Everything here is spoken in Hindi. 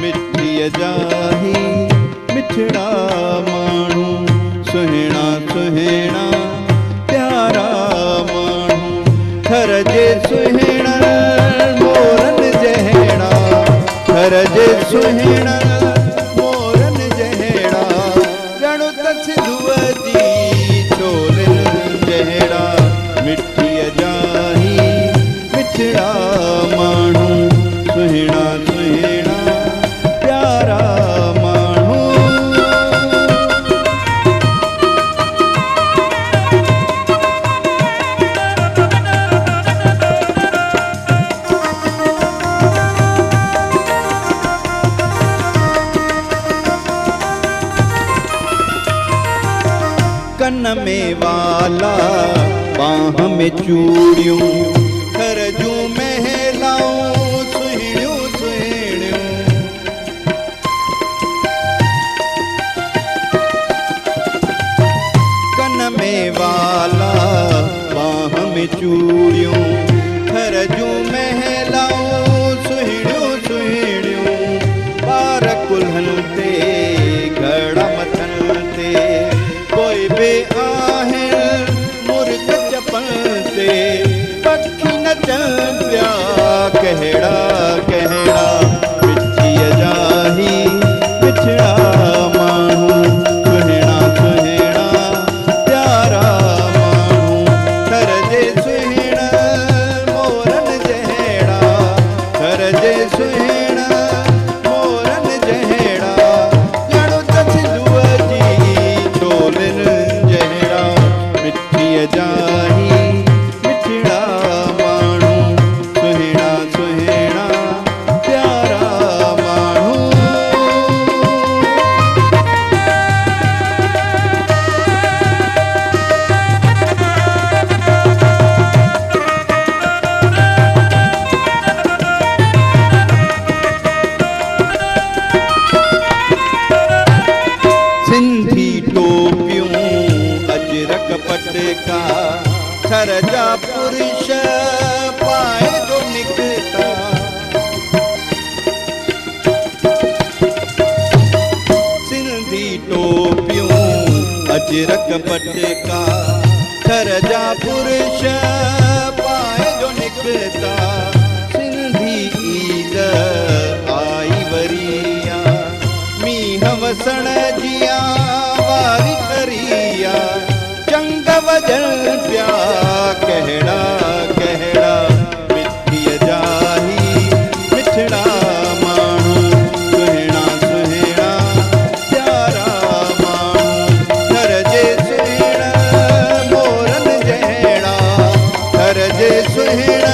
मिठीअ जाही मिठड़ा माण्हू, सुहिणा सुहिणा प्यारा माण्हू, थर जे सुहिणा मोरन जहिड़ा, थर जे सुहिणा मोरन जहिड़ा, ॼणु त सिंधुअ जी छोलिन जहिड़ा। मिठीअ जाही मिठड़ा माण्हू, सुहिणा सुहिणा प्यारा माण्हू। कन में वाला, बाह में चूड़ियूं, घर जूं महलाऊं सुहिणियूं सुहिणियूं। कन में वाला, बाह में चूड़ियूं, घर जूं महलाऊं सुहिणियूं सुहिणियूं। ॿार कुल्हनि ते घड़ा मथनि ते, कोई बि आहिनि मुर्ग चपन ते, पखी नचनि पिया कहिड़ा कहिड़ा। मिठीअ जाही मिठड़ा माण्हू, सुहिणा सुहिणा प्यारा माण्हू, थर जे सुहिणा मोरन जहिड़ा, थर जे सुहिणा मोरन जहिड़ा, ॼणु त सिंधुअ जी छोलिन जहिड़ा। मिठीअ जाही मिठड़ा माण्हू, सुहिणा सुहिणा प्यारा माण्हू। सिंधी टोपियूं अजरक पटका, थर जा पुरुष पाए जो निकता। सिंधी टोपियूं अजरक पटका, थर जा पुरुष पाए जो निकता। सिंधी ईद आई वरिया, मींहं वसण जिया वारी करिया, चंग वजन पिया कहिड़ा कहिड़ा। मिठीअ जाही मिठड़ा माण्हू, सुहिणा सुहिणा प्यारा माण्हू, थर जे सुहिणा मोरन जहिड़ा, थर जे सुहिणा